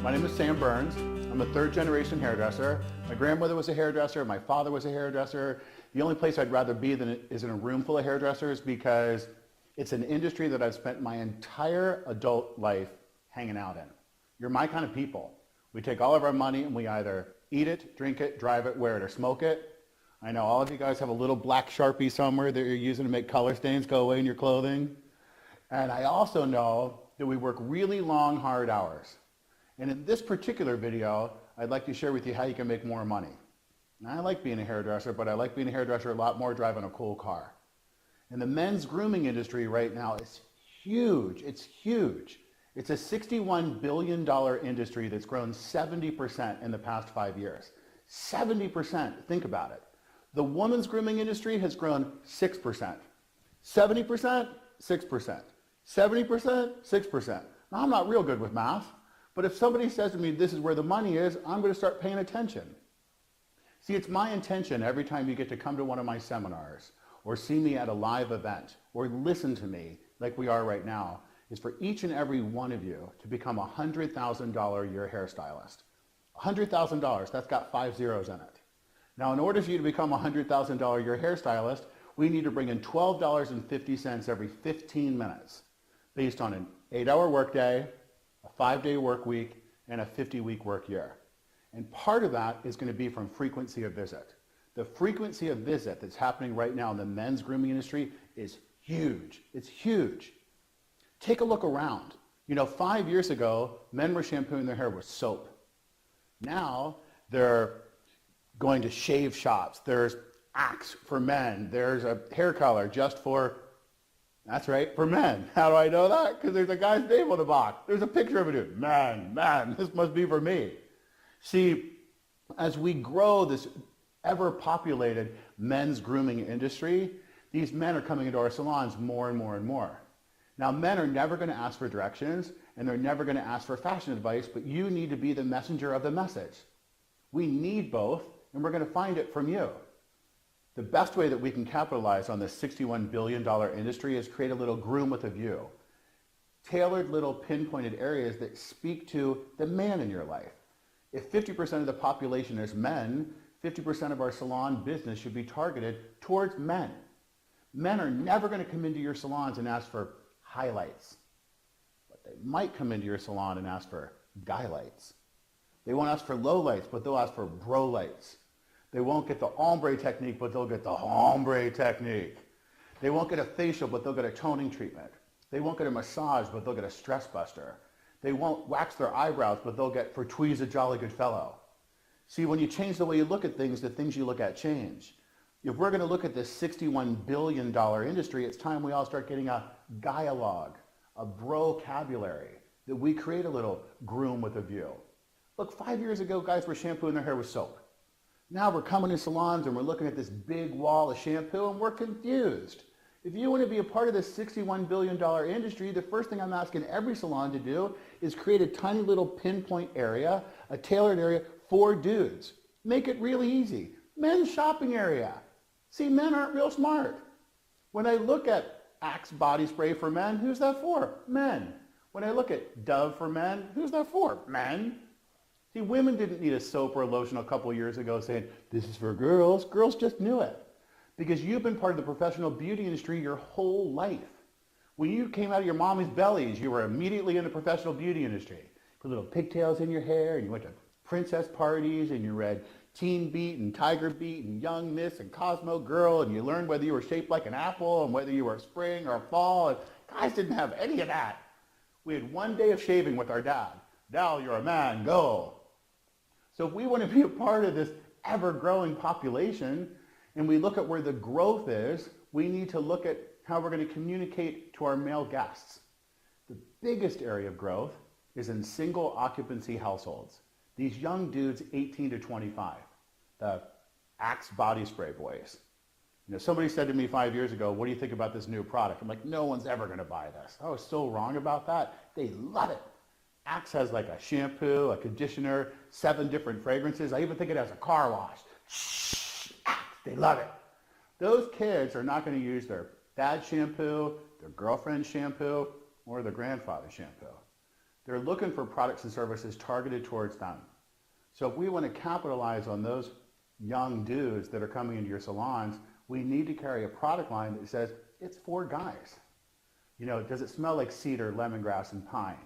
My name is Sam Burns. I'm a third generation hairdresser. My grandmother was a hairdresser. My father was a hairdresser. The only place I'd rather be than is in a room full of hairdressers because it's an industry that I've spent my entire adult life hanging out in. You're my kind of people. We take all of our money and we either eat it, drink it, drive it, wear it, or smoke it. I know all of you guys have a little black Sharpie somewhere that you're using to make color stains go away in your clothing. And I also know that we work really long, hard hours. And in this particular video, I'd like to share with you how you can make more money. Now, I like being a hairdresser, but I like being a hairdresser a lot more driving a cool car. And the men's grooming industry right now is huge. It's huge. It's a $61 billion industry that's grown 70% in the past 5 years. 70%, think about it. The women's grooming industry has grown 6%. 70%, 6%. 70%, 6%. Now, I'm not real good with math, but if somebody says to me, this is where the money is, I'm going to start paying attention. See, it's my intention every time you get to come to one of my seminars or see me at a live event or listen to me like we are right now, is for each and every one of you to become a $100,000 a year hairstylist. $100,000, that's got 5 zeros in it. Now, in order for you to become a $100,000 a year hairstylist, we need to bring in $12.50 every 15 minutes based on an 8-hour workday, a 5-day work week, and a 50-week work year. And part of that is going to be from frequency of visit. The frequency of visit that's happening right now in the men's grooming industry is huge. It's huge. Take a look around. 5 years ago, men were shampooing their hair with soap. Now, they're going to shave shops. There's Axe for men. There's a hair color just for, that's right, for men. How do I know that? Because there's a guy's name on the box. There's a picture of a dude. Man, this must be for me. See, as we grow this ever-populated men's grooming industry, these men are coming into our salons more and more and more. Now, men are never going to ask for directions, and they're never going to ask for fashion advice, but you need to be the messenger of the message. We need both, and we're going to find it from you. The best way that we can capitalize on this $61 billion industry is create a little groom with a view. Tailored little pinpointed areas that speak to the man in your life. If 50% of the population is men, 50% of our salon business should be targeted towards men. Men are never going to come into your salons and ask for highlights, but they might come into your salon and ask for guy lights. They won't ask for low lights, but they'll ask for bro lights. They won't get the ombre technique, but they'll get the hombre technique. They won't get a facial, but they'll get a toning treatment. They won't get a massage, but they'll get a stress buster. They won't wax their eyebrows, but they'll get for tweeze a jolly good fellow. See, when you change the way you look at things, the things you look at change. If we're going to look at this $61 billion industry, it's time we all start getting a dialogue, a brocabulary, that we create a little groom with a view. Look, 5 years ago, guys were shampooing their hair with soap. Now we're coming to salons and we're looking at this big wall of shampoo and we're confused. If you want to be a part of this $61 billion industry, the first thing I'm asking every salon to do is create a tiny little pinpoint area, a tailored area for dudes. Make it really easy. Men's shopping area. See, men aren't real smart. When I look at Axe body spray for men, who's that for? Men. When I look at Dove for men, who's that for? Men. See, women didn't need a soap or a lotion a couple years ago saying, this is for girls. Girls just knew it. Because you've been part of the professional beauty industry your whole life. When you came out of your mommy's bellies, you were immediately in the professional beauty industry. Put little pigtails in your hair, and you went to princess parties, and you read Teen Beat and Tiger Beat and Young Miss and Cosmo Girl, and you learned whether you were shaped like an apple and whether you were spring or fall. And guys didn't have any of that. We had 1 day of shaving with our dad. Now you're a man, go. So if we want to be a part of this ever-growing population, and we look at where the growth is, we need to look at how we're going to communicate to our male guests. The biggest area of growth is in single occupancy households. These young dudes, 18 to 25, the Axe body spray boys. Somebody said to me 5 years ago, what do you think about this new product? I'm like, no one's ever going to buy this. I was so wrong about that. They love it. Axe has like a shampoo, a conditioner, 7 different fragrances. I even think it has a car wash. Shh, Axe, they love it. Those kids are not going to use their dad's shampoo, their girlfriend's shampoo, or their grandfather's shampoo. They're looking for products and services targeted towards them. So if we want to capitalize on those young dudes that are coming into your salons, we need to carry a product line that says it's for guys. You know, does it smell like cedar, lemongrass, and pine?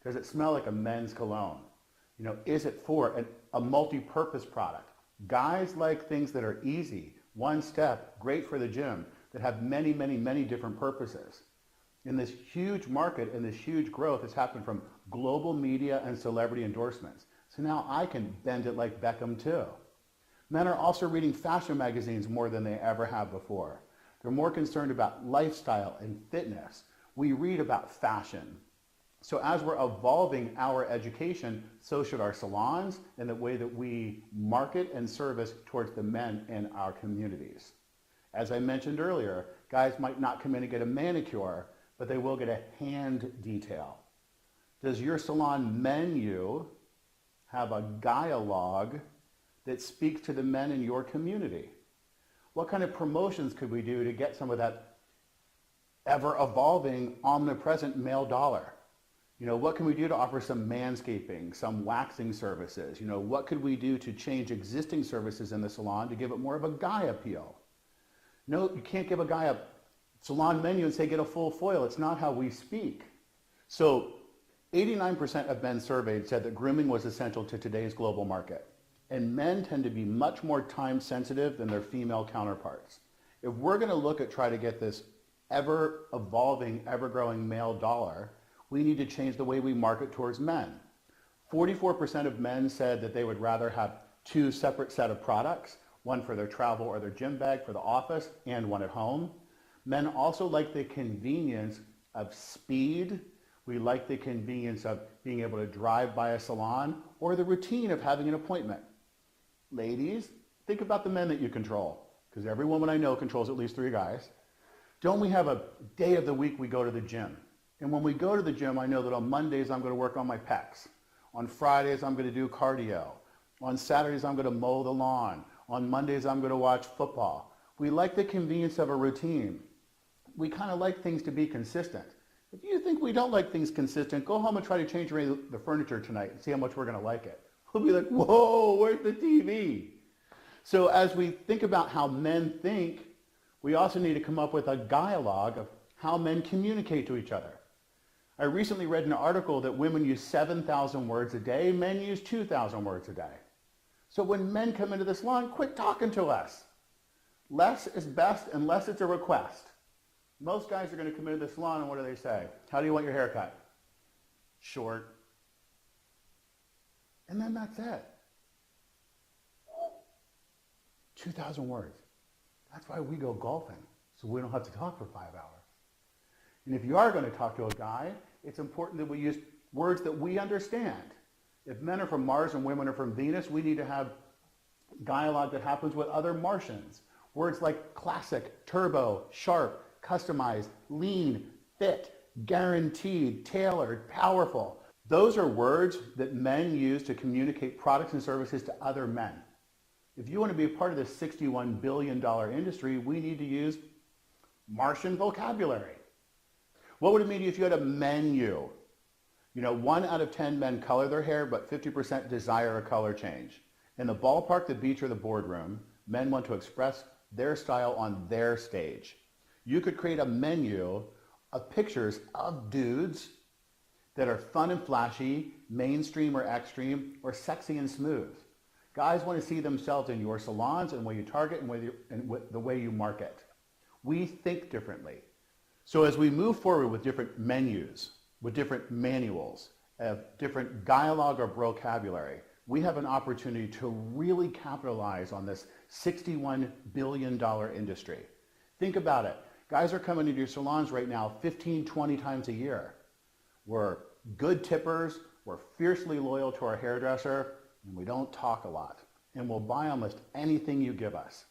Does it smell like a men's cologne? You know, is it for a multi-purpose product? Guys like things that are easy, one step, great for the gym, that have many, many, many different purposes. In this huge market and this huge growth has happened from global media and celebrity endorsements. So now I can bend it like Beckham too. Men are also reading fashion magazines more than they ever have before. They're more concerned about lifestyle and fitness. We read about fashion. So as we're evolving our education, so should our salons and the way that we market and service towards the men in our communities. As I mentioned earlier, guys might not come in and get a manicure, but they will get a hand detail. Does your salon menu have a dialogue that speaks to the men in your community? What kind of promotions could we do to get some of that ever-evolving, omnipresent male dollar? You know, what can we do to offer some manscaping, some waxing services? You know, what could we do to change existing services in the salon to give it more of a guy appeal? No, you can't give a guy a salon menu and say get a full foil. It's not how we speak. So 89% of men surveyed said that grooming was essential to today's global market. And men tend to be much more time sensitive than their female counterparts. If we're going to look at try to get this ever evolving, ever growing male dollar, we need to change the way we market towards men. 44% of men said that they would rather have two separate set of products, one for their travel or their gym bag for the office and one at home. Men also like the convenience of speed. We like the convenience of being able to drive by a salon or the routine of having an appointment. Ladies, think about the men that you control, because every woman I know controls at least 3 guys. Don't we have a day of the week we go to the gym? And when we go to the gym, I know that on Mondays I'm going to work on my pecs. On Fridays I'm going to do cardio. On Saturdays I'm going to mow the lawn. On Mondays I'm going to watch football. We like the convenience of a routine. We kind of like things to be consistent. If you think we don't like things consistent, go home and try to change the furniture tonight and see how much we're going to like it. We'll be like, whoa, where's the TV? So as we think about how men think, we also need to come up with a dialogue of how men communicate to each other. I recently read an article that women use 7,000 words a day, men use 2,000 words a day. So when men come into the salon, quit talking to us. Less is best unless it's a request. Most guys are going to come into the salon and what do they say? How do you want your hair cut? Short. And then that's it. 2,000 words. That's why we go golfing, so we don't have to talk for 5 hours. And if you are going to talk to a guy, it's important that we use words that we understand. If men are from Mars and women are from Venus, we need to have dialogue that happens with other Martians. Words like classic, turbo, sharp, customized, lean, fit, guaranteed, tailored, powerful. Those are words that men use to communicate products and services to other men. If you want to be a part of this $61 billion industry, we need to use Martian vocabulary. What would it mean if you had a menu? You know, 1 out of 10 men color their hair, but 50% desire a color change. In the ballpark, the beach, or the boardroom, men want to express their style on their stage. You could create a menu of pictures of dudes that are fun and flashy, mainstream or extreme, or sexy and smooth. Guys want to see themselves in your salons and where you target and the way you market. We think differently. So as we move forward with different menus, with different manuals, different dialogue or vocabulary, we have an opportunity to really capitalize on this $61 billion industry. Think about it. Guys are coming into your salons right now 15, 20 times a year. We're good tippers, we're fiercely loyal to our hairdresser, and we don't talk a lot. And we'll buy almost anything you give us.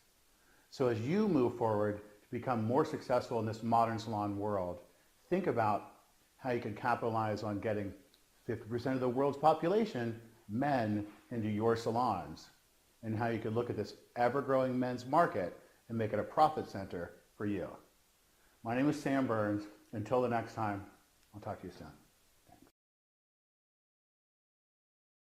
So as you move forward to become more successful in this modern salon world, think about how you can capitalize on getting 50% of the world's population, men, into your salons, and how you could look at this ever-growing men's market and make it a profit center for you. My name is Sam Burns. Until the next time, I'll talk to you soon.